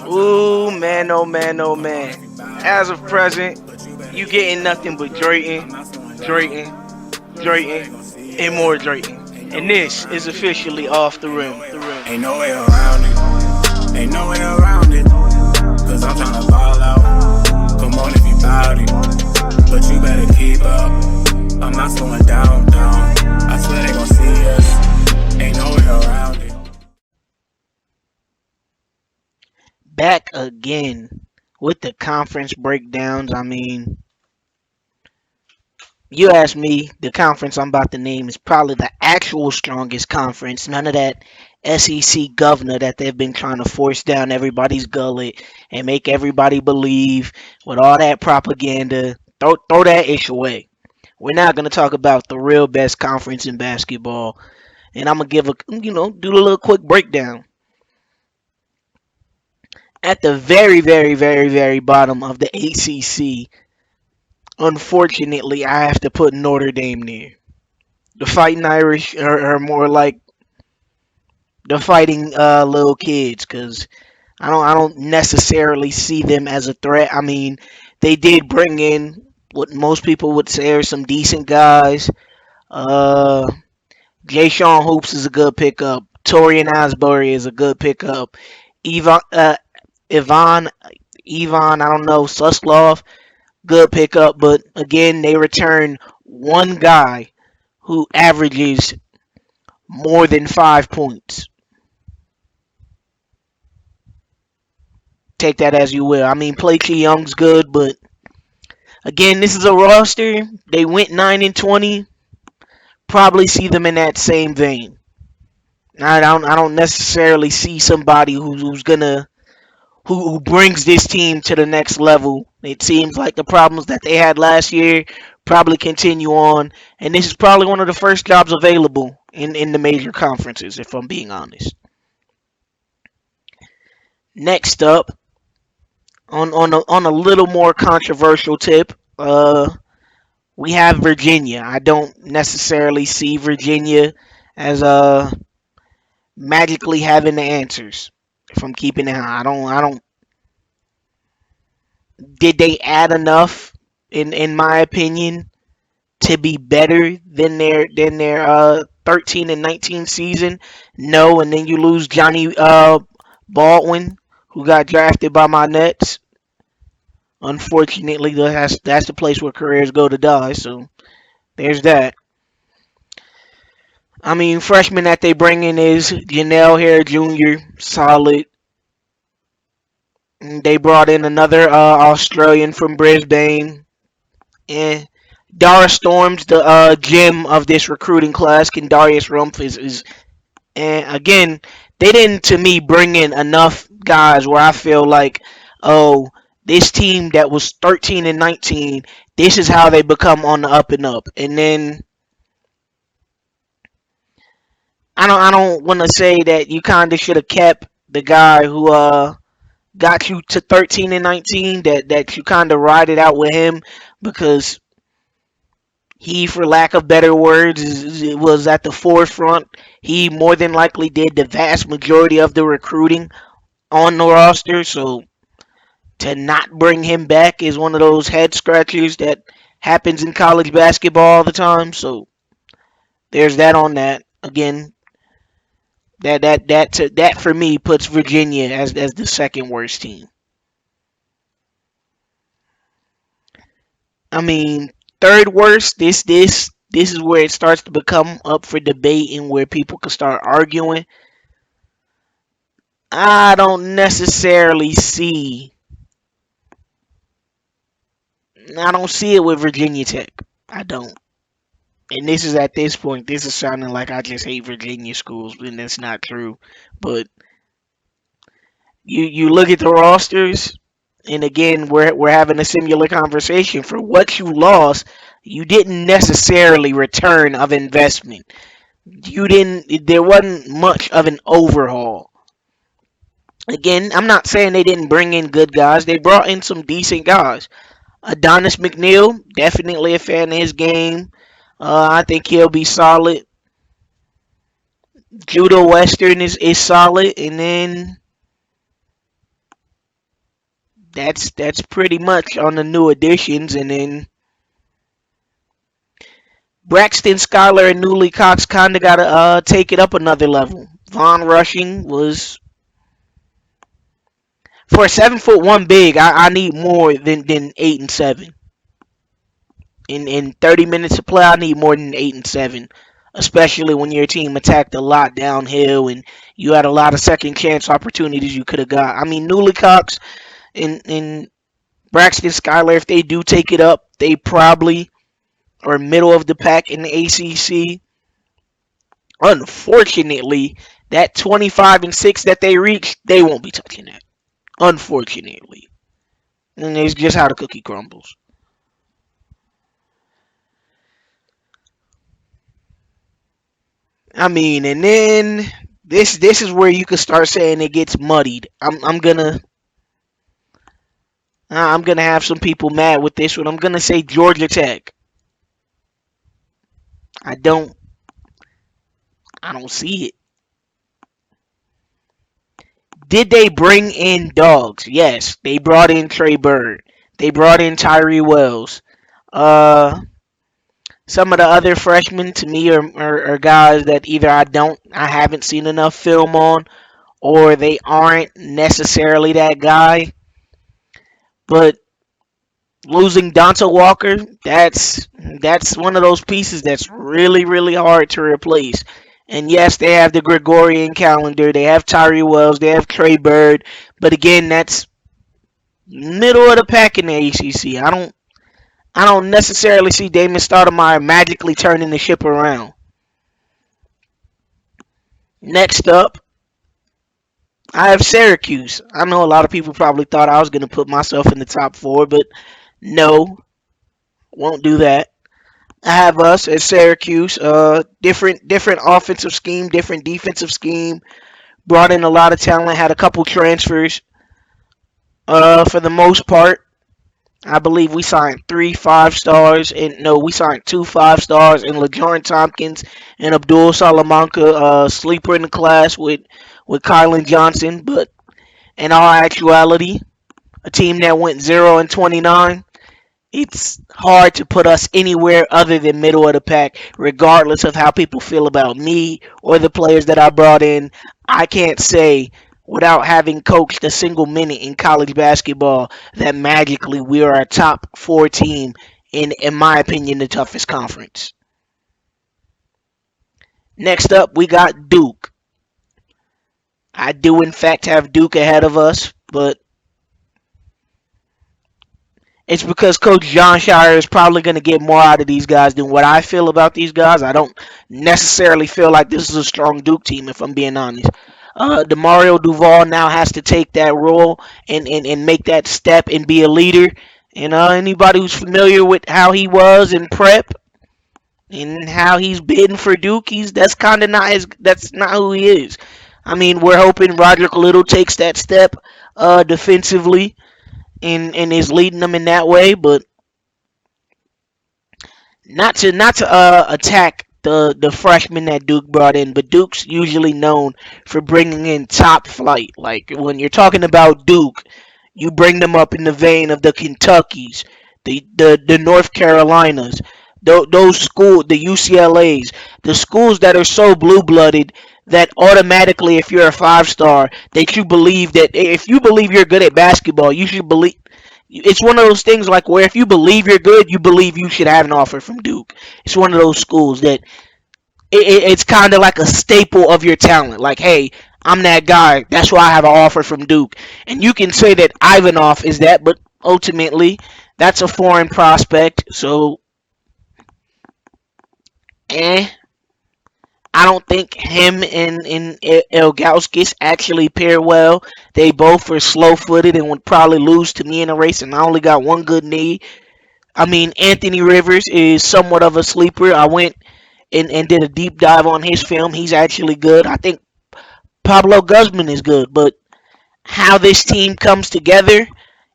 Ooh, man, oh man, oh man. As of present, you getting nothing but Drayton, Drayton, Drayton, and more Drayton. And this is officially off the rim. Ain't no way around it. Ain't no way around it. Cause I'm tryna ball out. Come on if you bout it. But you better keep up. I'm not slowing down, down. I swear they gon' see us. Ain't no way around it. Back again with the conference breakdowns. I mean, you ask me, the conference I'm about to name is probably the actual strongest conference. None of that SEC governor that they've been trying to force down everybody's gullet and make everybody believe with all that propaganda. Throw that ish away. We're not going to talk about the real best conference in basketball. And I'm going to do a little quick breakdown. At the very, very, very, very bottom of the ACC, unfortunately, I have to put Notre Dame there. The Fighting Irish are more like the Fighting little kids, because I don't necessarily see them as a threat. I mean, they did bring in what most people would say are some decent guys. Uh, Jay Sean Hoops is a good pickup. Torian Asbury is a good pickup. Ivan, Ivan, Ivan, I don't know, Suslov, good pickup. But again, they return one guy who averages more than 5 points. Take that as you will. I mean, Platy Young's good, but again, this is a roster. They went 9-20. Probably see them in that same vein. I don't necessarily see somebody who brings this team to the next level. It seems like the problems that they had last year probably continue on, and this is probably one of the first jobs available in the major conferences, if I'm being honest. Next up, on a little more controversial tip, we have Virginia. I don't necessarily see Virginia as magically having the answers. If I'm keeping it high, I don't. Did they add enough, in my opinion, to be better than their 13-19 season? No, and then you lose Johnny Baldwin, who got drafted by my Nets. Unfortunately, that's the place where careers go to die. So there's that. I mean, freshman that they bring in is Janelle Hare Jr. Solid. They brought in another Australian from Brisbane. And Dara Storms, the gem of this recruiting class. Kendarius Rumpf is. And again, they didn't, to me, bring in enough guys where I feel like, oh, this team that was 13-19, this is how they become on the up and up. And then I don't want to say that you kind of should have kept the guy who got you to 13-19. That you kind of ride it out with him, because he, for lack of better words, was at the forefront. He more than likely did the vast majority of the recruiting on the roster. So to not bring him back is one of those head scratchers that happens in college basketball all the time. So there's that on that. Again, that for me puts Virginia as the second worst team. I mean, third worst. This is where it starts to become up for debate and where people can start arguing. I don't necessarily see. I don't see it with Virginia Tech. I don't. And this is at this point. This is sounding like I just hate Virginia schools, and that's not true. But you look at the rosters, and again, we're having a similar conversation. For what you lost, you didn't necessarily return of investment. You didn't. There wasn't much of an overhaul. Again, I'm not saying they didn't bring in good guys. They brought in some decent guys. Adonis McNeil, definitely a fan of his game. I think he'll be solid. Judah Western is solid, and then That's pretty much on the new additions, and then Braxton, Skylar, and Newly Cox kind of got to take it up another level. Von Rushing was for a 7'1" big. I need more than 8 and 7. In 30 minutes of play, I need more than 8 and 7, especially when your team attacked a lot downhill and you had a lot of second chance opportunities you could have got. I mean, Newly Cox and Braxton Skyler, if they do take it up, they probably are middle of the pack in the ACC. Unfortunately, that 25-6 that they reached, they won't be touching that. Unfortunately, and it's just how the cookie crumbles. I mean, and then this is where you could start saying it gets muddied. I'm gonna have some people mad with this one. I'm gonna say Georgia Tech. I don't I don't see it. Did they bring in dogs? Yes, they brought in Trey Bird. They brought in Tyree Wells. Uh, some of the other freshmen to me are guys that either I haven't seen enough film on, or they aren't necessarily that guy. But losing Donta Walker, that's one of those pieces that's really hard to replace. And yes, they have the Gregorian calendar, they have Tyree Wells, they have Trey Bird, but again, that's middle of the pack in the ACC. I don't necessarily see Damon Stoudemire magically turning the ship around. Next up, I have Syracuse. I know a lot of people probably thought I was going to put myself in the top four, but no, won't do that. I have us at Syracuse. Different offensive scheme, different defensive scheme. Brought in a lot of talent. Had a couple transfers. For the most part, I believe we signed 3 5 stars, and no, we signed 2 5 stars in LeJarn Tompkins and Abdul Salamanca, sleeper in the class with Kylan Johnson. But in all actuality, a team that went 0-29, it's hard to put us anywhere other than middle of the pack, regardless of how people feel about me or the players that I brought in. I can't say without having coached a single minute in college basketball that magically we are a top four team in my opinion, the toughest conference. Next up, we got Duke. I do in fact have Duke ahead of us, but it's because Coach John Shire is probably going to get more out of these guys than what I feel about these guys. I don't necessarily feel like this is a strong Duke team, if I'm being honest. Demario Duval now has to take that role and make that step and be a leader. And anybody who's familiar with how he was in prep and how he's been for Duke, that's kind of not that's not who he is. I mean, we're hoping Roderick Little takes that step defensively and is leading them in that way, but not to attack the freshmen that Duke brought in, but Duke's usually known for bringing in top flight. Like when you're talking about Duke, you bring them up in the vein of the Kentuckys, the North Carolinas, those schools, the UCLA's, the schools that are so blue blooded that automatically, if you're a 5 star, that you believe that if you believe you're good at basketball, you should believe. It's one of those things like where if you believe you're good, you believe you should have an offer from Duke. It's one of those schools that it's kind of like a staple of your talent. Like, hey, I'm that guy. That's why I have an offer from Duke. And you can say that Ivanov is that, but ultimately, that's a foreign prospect. So, eh. I don't think him and Ilgauskas actually pair well. They both are slow-footed and would probably lose to me in a race, and I only got one good knee. I mean, Anthony Rivers is somewhat of a sleeper. I went and did a deep dive on his film. He's actually good. I think Pablo Guzman is good, but how this team comes together,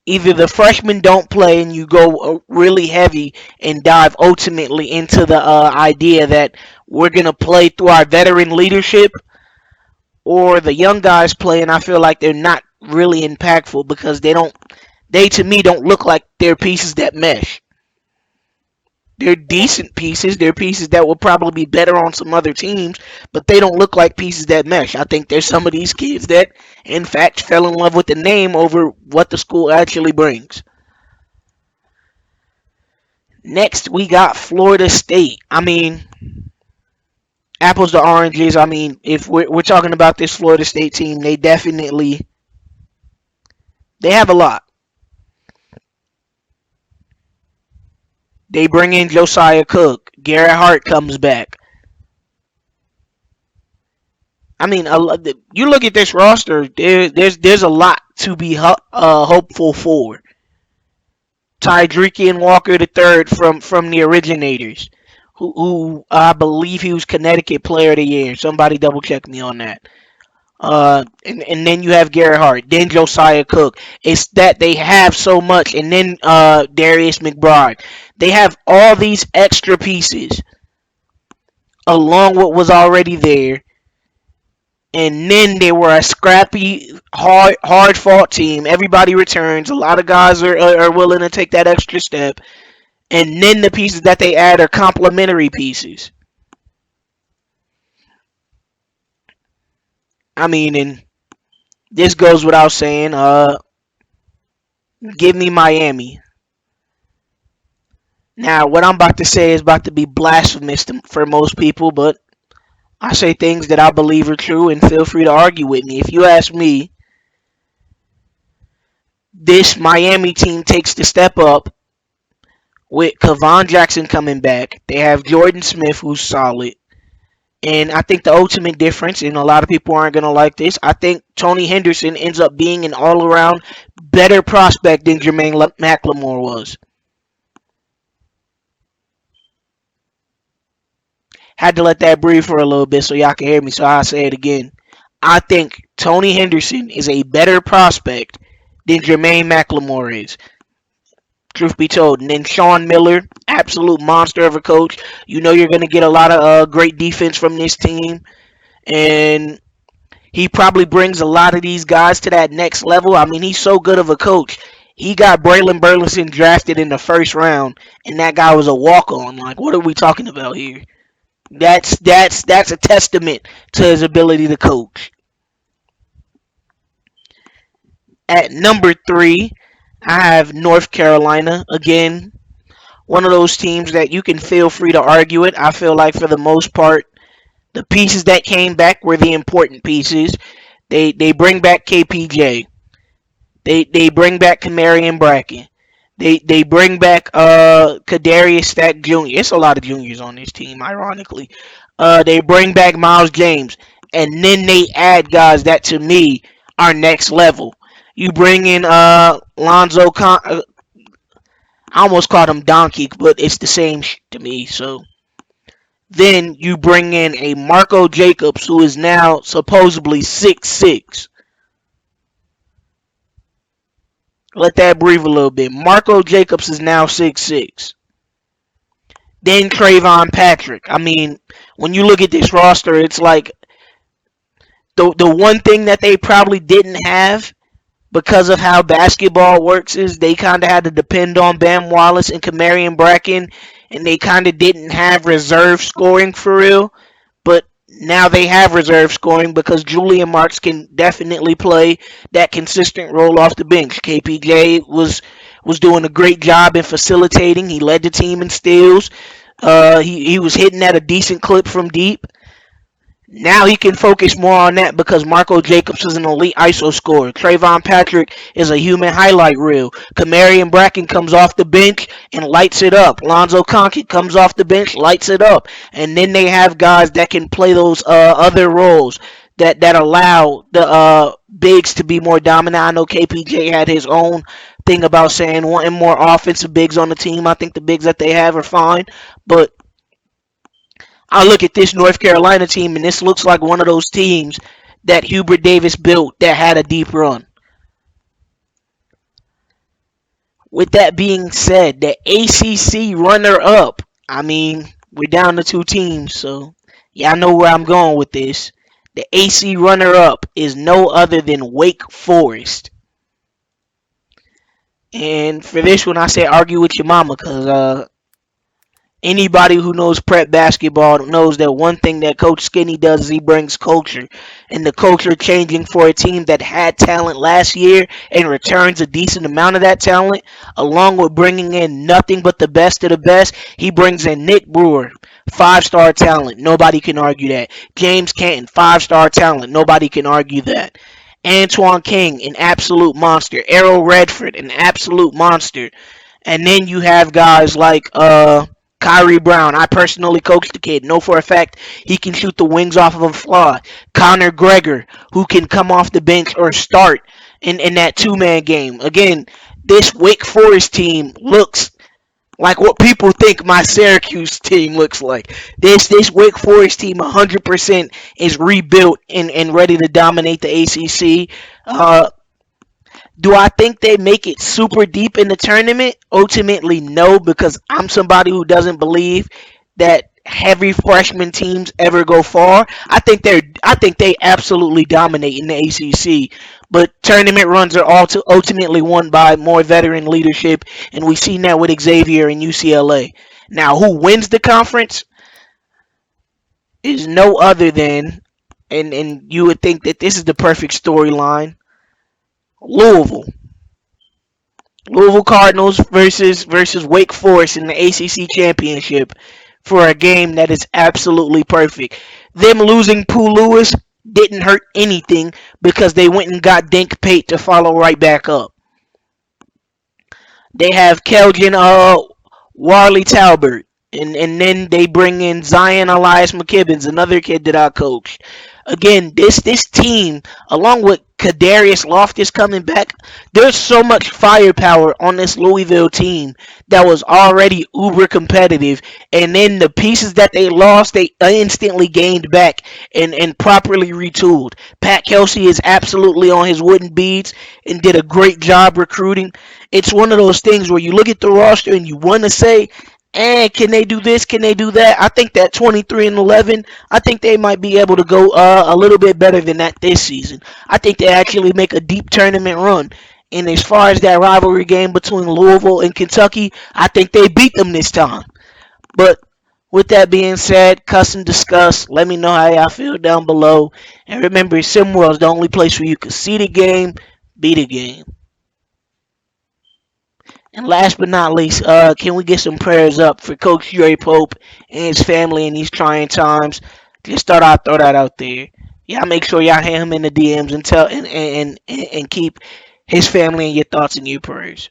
either the freshmen don't play and you go really heavy and dive ultimately into the idea that we're going to play through our veteran leadership, or the young guys play and I feel like they're not really impactful because They to me don't look like they're pieces that mesh. They're decent pieces. They're pieces that will probably be better on some other teams, but they don't look like pieces that mesh. I think there's some of these kids that, in fact, fell in love with the name over what the school actually brings. Next, we got Florida State. I mean, apples to oranges. I mean, if we're talking about this Florida State team, they have a lot. They bring in Josiah Cook. Garrett Hart comes back. I mean, you look at this roster. There's a lot to be hopeful for. Tydrekian Walker the third from the originators, who I believe he was Connecticut Player of the Year. Somebody double check me on that. And then you have Garrett Hart, then Josiah Cook. It's that they have so much, and then Darius McBride. They have all these extra pieces along what was already there, and then they were a scrappy, hard fought team. Everybody returns. A lot of guys are willing to take that extra step, and then the pieces that they add are complementary pieces. I mean, and this goes without saying. Give me Miami. Now, what I'm about to say is about to be blasphemous for most people, but I say things that I believe are true, and feel free to argue with me. If you ask me, this Miami team takes the step up with Kevon Jackson coming back. They have Jordan Smith, who's solid. And I think the ultimate difference, and a lot of people aren't going to like this, I think Tony Henderson ends up being an all-around better prospect than Jermaine McLemore was. Had to let that breathe for a little bit so y'all can hear me, so I'll say it again. I think Tony Henderson is a better prospect than Jermaine McLemore is. Truth be told. And then Sean Miller, absolute monster of a coach. You know you're going to get a lot of great defense from this team. And he probably brings a lot of these guys to that next level. I mean, he's so good of a coach. He got Braylon Burleson drafted in the first round, and that guy was a walk-on. Like, what are we talking about here? That's a testament to his ability to coach. At number 3, I have North Carolina. Again, one of those teams that you can feel free to argue it. I feel like for the most part, the pieces that came back were the important pieces. They bring back KPJ. They bring back Kamarion Bracken. They bring back Kadarius Stack Jr. It's a lot of juniors on this team, ironically. They bring back Miles James. And then they add guys that, to me, are next level. You bring in Lonzo I almost called him Donkey, but it's the same to me. So then you bring in a Marco Jacobs, who is now supposedly 6'6". Let that breathe a little bit. Marco Jacobs is now 6'6". Then Trayvon Patrick. I mean, when you look at this roster, it's like the one thing that they probably didn't have because of how basketball works is they kind of had to depend on Bam Wallace and Kamarion Bracken, and they kind of didn't have reserve scoring for real. But now they have reserve scoring because Julian Marks can definitely play that consistent role off the bench. KPJ was doing a great job in facilitating. He led the team in steals. He was hitting at a decent clip from deep. Now he can focus more on that because Marco Jacobs is an elite ISO scorer. Trayvon Patrick is a human highlight reel. Kamarion Bracken comes off the bench and lights it up. Lonzo Conkey comes off the bench, lights it up. And then they have guys that can play those other roles that allow the bigs to be more dominant. I know KPJ had his own thing about saying wanting more offensive bigs on the team. I think the bigs that they have are fine, but I look at this North Carolina team, and this looks like one of those teams that Hubert Davis built that had a deep run. With that being said, the ACC runner-up, I mean, we're down to 2 teams, so y'all know where I'm going with this. The AC runner-up is no other than Wake Forest. And for this one, I say argue with your mama, because anybody who knows prep basketball knows that one thing that Coach Skinny does is he brings culture. And the culture changing for a team that had talent last year and returns a decent amount of that talent, along with bringing in nothing but the best of the best. He brings in Nick Brewer, 5-star talent. Nobody can argue that. James Canton, 5-star talent. Nobody can argue that. Antoine King, an absolute monster. Errol Redford, an absolute monster. And then you have guys like Kyrie Brown. I personally coached the kid. Know for a fact he can shoot the wings off of a fly. Connor Gregor, who can come off the bench or start in that two-man game. Again, this Wake Forest team looks like what people think my Syracuse team looks like. This Wake Forest team 100% is rebuilt and ready to dominate the ACC. Do I think they make it super deep in the tournament? Ultimately, no, because I'm somebody who doesn't believe that heavy freshman teams ever go far. I think they absolutely dominate in the ACC. But tournament runs are all ultimately won by more veteran leadership, and we've seen that with Xavier and UCLA. Now, who wins the conference is no other than, and you would think that this is the perfect storyline, Louisville. Louisville Cardinals versus Wake Forest in the ACC championship for a game that is absolutely perfect. Them losing Pooh Lewis didn't hurt anything because they went and got Dink Pate to follow right back up. They have Kelvin Warley Talbert. And then they bring in Zion Elias McKibbins, another kid that I coached. Again, this team, along with Kadarius Loftus coming back, there's so much firepower on this Louisville team that was already uber competitive. And then the pieces that they lost, they instantly gained back and properly retooled. Pat Kelsey is absolutely on his wooden beads and did a great job recruiting. It's one of those things where you look at the roster and you want to say, can they do this? Can they do that? I think that 23-11. I think they might be able to go a little bit better than that this season. I think they actually make a deep tournament run. And as far as that rivalry game between Louisville and Kentucky, I think they beat them this time. But with that being said, cuss and discuss. Let me know how y'all feel down below. And remember, Simworld is the only place where you can see the game, be the game. And last but not least, can we get some prayers up for Coach Dre Pope and his family in these trying times? Just thought I'd throw that out there. Y'all make sure y'all hit him in the DMs and tell and keep his family in your thoughts and your prayers.